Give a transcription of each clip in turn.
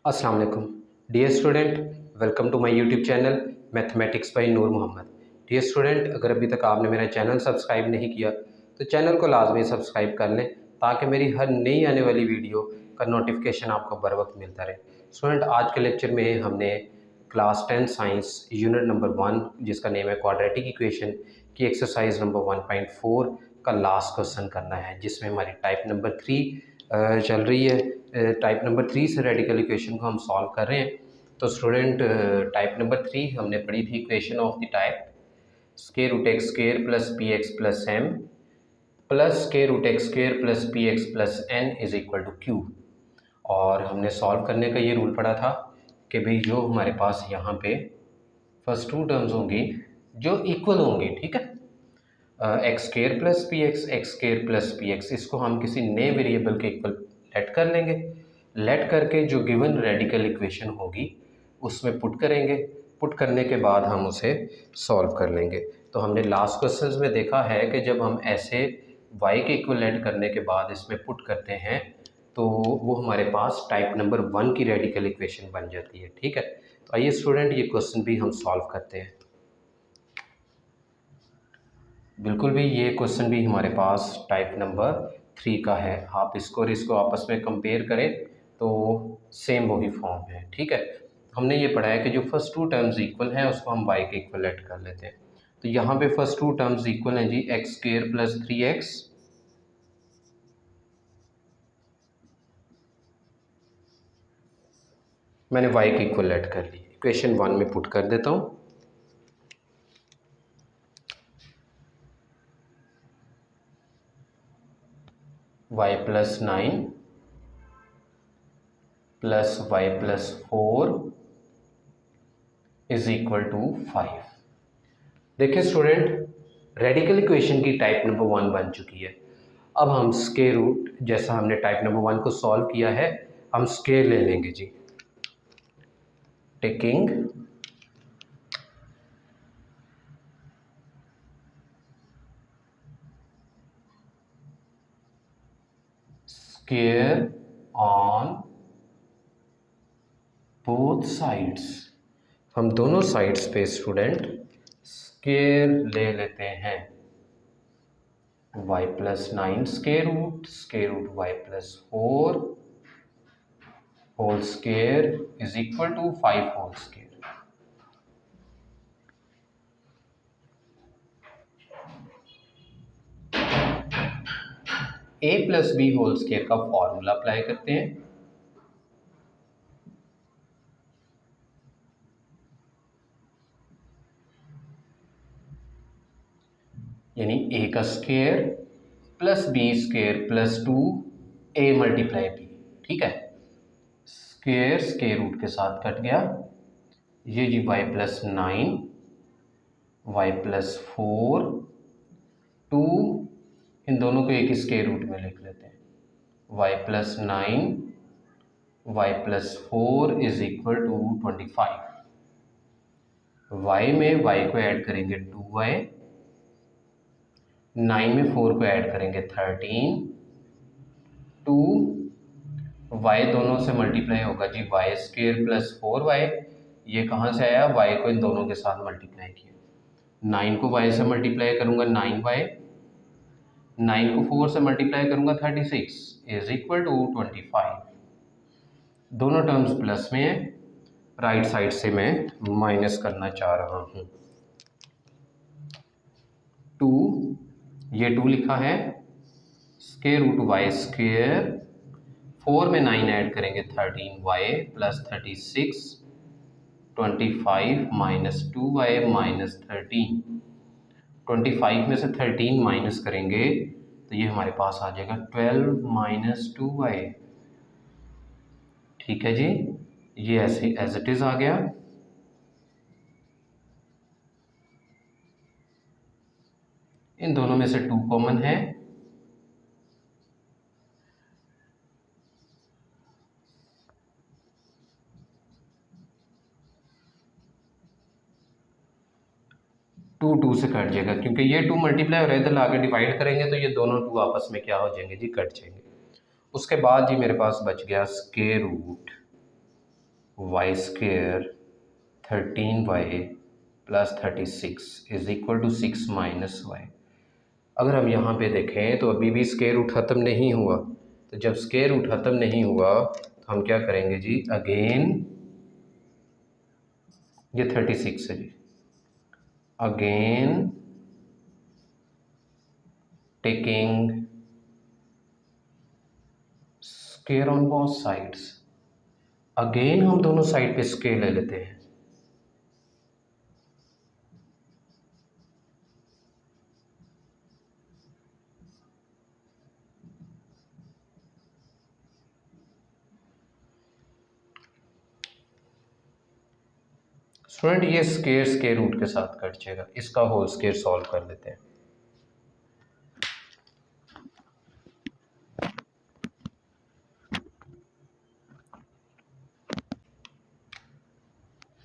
अस्सलाम वालेकुम dear student, welcome to my YouTube channel mathematics by Noor Mohammad. Dear student, अगर अभी तक आपने मेरा चैनल सब्सक्राइब नहीं किया तो चैनल को लाजमी सब्सक्राइब कर लें ताकि मेरी हर नई आने वाली वीडियो का नोटिफिकेशन आपको बर वक्त मिलता रहे। स्टूडेंट, आज के लेक्चर में हमने क्लास 10 साइंस यूनिट नंबर 1 जिसका नेम है क्वाड्रेटिक इक्वेशन की एक्सरसाइज नंबर 1.4 का लास्ट क्वेश्चन करना है, जिसमें हमारी टाइप नंबर 3 चल रही है। टाइप नंबर 3 से रेडिकल इक्वेशन को हम सॉल्व कर रहे हैं। तो स्टूडेंट, टाइप नंबर 3 हमने पढ़ी थी equation of the type square root x square plus p x plus m plus square root x square plus p x plus n is equal to q. और हमने solve करने का ये rule पढ़ा था कि भाई जो हमारे पास यहाँ पे फर्स्ट टू टर्म्स होंगी जो इक्वल होंगी, ठीक है, x square plus p x, इसको हम किसी नए वेरिएबल के इक्वल लेट कर लेंगे। लेट करके जो गिवन रेडिकल इक्वेशन होगी उसमें पुट करेंगे। पुट करने के बाद हम उसे सॉल्व कर लेंगे। तो हमने लास्ट क्वेश्चंस में देखा है कि जब हम ऐसे y के इक्वल लेट करने के बाद इसमें पुट करते हैं तो वो हमारे पास टाइप नंबर 1 की रेडिकल इक्वेशन बन जाती है, ठीक है। तो आइए स्टूडेंट, ये क्वेश्चन भी हम सॉल्व करते हैं। बिल्कुल भी ये क्वेश्चन भी हमारे पास टाइप नंबर 3 का है। आप इसको और इसको आपस में कंपेयर करें तो सेम वही फॉर्म है, ठीक है। हमने ये पढ़ा है कि जो फर्स्ट टू टर्म्स इक्वल हैं उसको हम y के इक्वल लेट कर लेते हैं। तो यहाँ पे फर्स्ट टू टर्म्स इक्वल हैं जी, एक्स स्क्वायर प्लस 3x मैंने y के इक्वल लेट कर ली। इक्वेशन 1 में पुट कर देता हूँ। y plus 9 plus y plus 4 is equal to 5। देखिए स्टूडेंट, रेडिकल इक्वेशन की टाइप नंबर 1 बन चुकी है। अब हम स्क्वायर रूट, जैसा हमने टाइप नंबर 1 को सॉल्व किया है, हम स्क्वायर ले लेंगे जी। Taking square on both sides, हम दोनों साइड्स पे स्टूडेंट स्क्वायर ले लेते हैं। y plus 9 square root y plus 4 whole square is equal to 5 whole square. a plus b whole square का फॉर्मूला अप्लाई करते हैं। यानी a का square plus b square plus 2 a multiply b, ठीक है। स्क्वायर स्क्वायर रूट के साथ cut गया। ये जी y प्लस 9 y प्लस 4 2, इन दोनों को एक स्क्वायर रूट में लिख लेते हैं। y plus 9 y plus 4 is equal to 25। y में y को ऐड करेंगे 2y, 9 में 4 को ऐड करेंगे 13, 2 y दोनों से मल्टीप्लाई होगा जी y स्क्वायर प्लस 4y। ये कहाँ से आया? y को इन दोनों के साथ मल्टीप्लाई किया। 9 को y से मल्टीप्लाई करूँगा 9y, 9 को 4 से मल्टीप्लाई करूँगा 36 इज इक्वल टू 25। दोनों टर्म्स प्लस में है, राइट साइड से मैं माइनस करना चाह रहा हूँ। 2, ये 2 लिखा है, स्क्वायर रूट वाई स्क्वायर, 4 में 9 ऐड करेंगे 13y plus 36, 25 minus 2y minus 13। 25 में से 13 माइनस करेंगे तो ये हमारे पास आ जाएगा 12 माइनस 2y, ठीक है जी। ये ऐसे एज इट इज आ गया। इन दोनों में से 2 कॉमन है, टू 2 से कट जाएगा क्योंकि ये 2 मल्टीप्लाई हो रहा है, इधर आगे डिवाइड करेंगे तो ये दोनों 2 आपस में क्या हो जाएंगे जी, कट जाएंगे। उसके बाद जी मेरे पास बच गया square root y square 13y plus 36 is equal to 6 minus y. अगर हम यहाँ पे देखें तो अभी भी स्क्वायर रूट ख़त्म नहीं हुआ, तो जब स्क्वायर रूट ख़त्म नहीं हुआ तो हम क्या करेंगे जी, अगेन ये 36 है जी, again taking square on both sides, again हम दोनों साइड पे स्क्वायर ले लेते हैं। स्टूडेंट ये स्क्वायर रूट के साथ कट जाएगा, इसका होल स्क्वायर सॉल्व कर लेते हैं।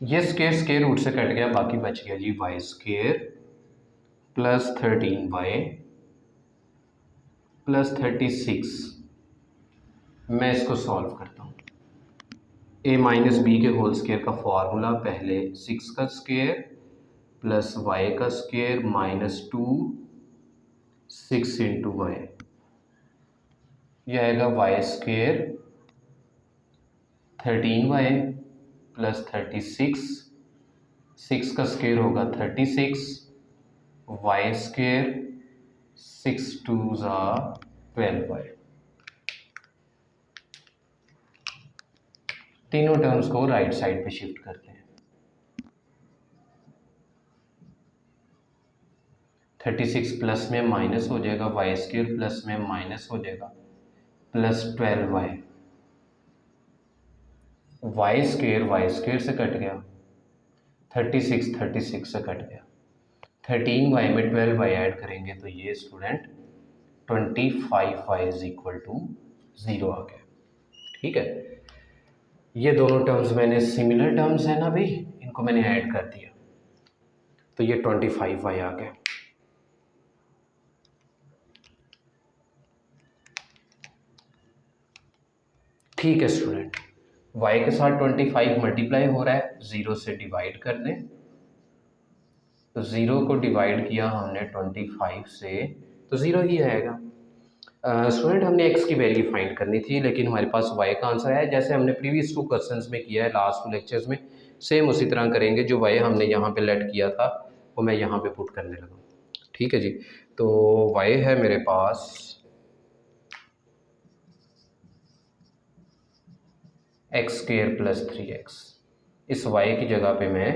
ये स्क्वायर रूट से कट गया, बाकी बच गया जी y square plus 13y plus 36। मैं इसको सॉल्व करता हूँ। a माइनस बी के होल स्क्वायर का फॉर्मूला, पहले 6 का स्क्वायर प्लस y का स्क्वायर माइनस 2 6 इंटू वाई, यह आएगा वाई स्क्वायर 13y प्लस 36, 6 का स्क्वायर होगा 36, वाई स्क्वायर 6 2 12y। तीनों टर्म्स को राइट साइड पे शिफ्ट करते हैं। 36 प्लस में माइनस हो जाएगा, वाई स्क्वायर प्लस में माइनस हो जाएगा, प्लस 12y, वाई स्क्वायर से कट गया, 36 से कट गया, 13y में 12y ऐड करेंगे तो ये student 25y is equal to 0 आ गया। ठीक है, ये दोनों टर्म्स मैंने सिमिलर टर्म्स है ना भाई, इनको मैंने ऐड कर दिया तो ये 25y आ गया। ठीक है स्टूडेंट, y के साथ 25 मल्टीप्लाई हो रहा है, 0 से डिवाइड कर दें, तो 0 को डिवाइड किया हमने 25 से तो 0 ही आएगा। स्टूडेंट हमने x की वैल्यू फाइंड करनी थी, लेकिन हमारे पास y का आंसर है। जैसे हमने प्रीवियस 2 क्वेश्चंस में किया है, लास्ट 2 लेक्चर्स में, सेम उसी तरह करेंगे। जो y हमने यहाँ पे लेट किया था वो मैं यहाँ पे पुट करने लगा। ठीक है जी, तो y है मेरे पास एक्स स्क्वायर प्लस 3x, इस y की जगह पे मैं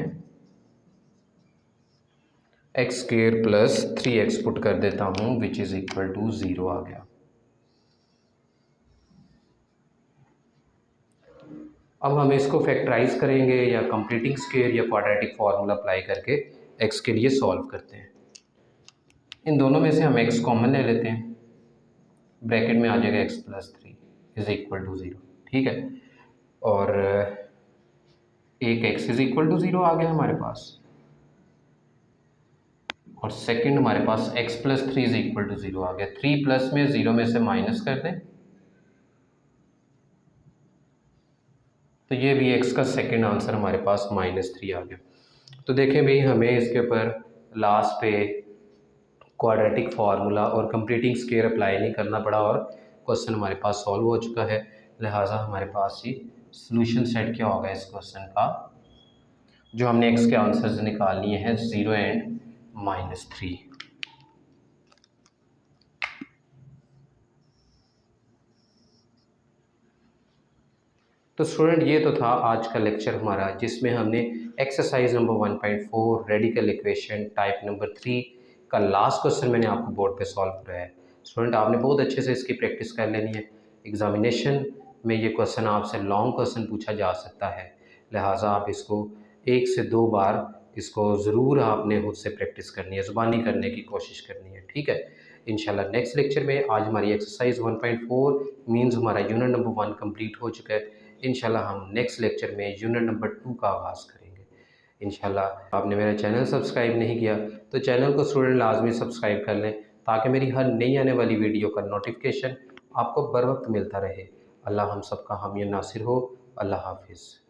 x square plus 3x put कर देता हूँ, विच इज़ इक्वल टू 0 आ गया। अब हम इसको फैक्टराइज करेंगे या कंप्लीटिंग स्क्वायर या क्वाड्रेटिक फार्मूला अप्लाई करके x के लिए सॉल्व करते हैं। इन दोनों में से हम x कॉमन ले लेते हैं, ब्रैकेट में आ जाएगा x plus 3 is equal to 0। ठीक है, और एक x इज इक्वल टू 0 आ गया हमारे पास, और सेकंड हमारे पास x plus 3 is equal to 0 आ गया। 3 प्लस में 0 में से माइनस कर दें तो ये भी x का सेकंड आंसर हमारे पास -3 आ गया। तो देखें भाई, हमें इसके ऊपर लास्ट पे क्वाड्रेटिक फार्मूला और कंप्लीटिंग स्क्वायर अप्लाई नहीं करना पड़ा और क्वेश्चन हमारे पास सॉल्व हो चुका है। लिहाजा हमारे पास ही सॉल्यूशन सेट क्या होगा इस क्वेश्चन का, जो हमने x के आंसर्स निकाल लिए हैं 0 एंड -3। तो स्टूडेंट ये तो था आज का लेक्चर हमारा, जिसमें हमने exercise number 1.4 radical equation type number 3 का लास्ट क्वेश्चन मैंने आपको बोर्ड पे सॉल्व कराया है। स्टूडेंट आपने बहुत अच्छे से इसकी प्रैक्टिस कर लेनी है। एग्जामिनेशन में ये क्वेश्चन आपसे लॉन्ग क्वेश्चन पूछा जा सकता है, लिहाजा आप इसको 1 से 2 बार इसको ज़रूर आपने खुद से प्रैक्टिस करनी है, ज़ुबानी करने की कोशिश करनी है। ठीक है, इंशाल्लाह नेक्स्ट लेक्चर में आज हमारी एक्सरसाइज 1.4 मीन्स हमारा यूनिट नंबर 1 कंप्लीट हो चुका है। इंशाल्लाह हम नेक्स्ट लेक्चर में यूनिट नंबर 2 का आगाज़ करेंगे इंशाल्लाह। आपने मेरा चैनल सब्सक्राइब नहीं किया तो चैनल को स्टूडेंट लाजमी सब्सक्राइब कर लें, ताकि मेरी हर नई आने वाली वीडियो का नोटिफिकेशन आपको बर वक्त मिलता रहे। अल्लाह हम सबका हामी नासिर हो। अल्लाह हाफिज़।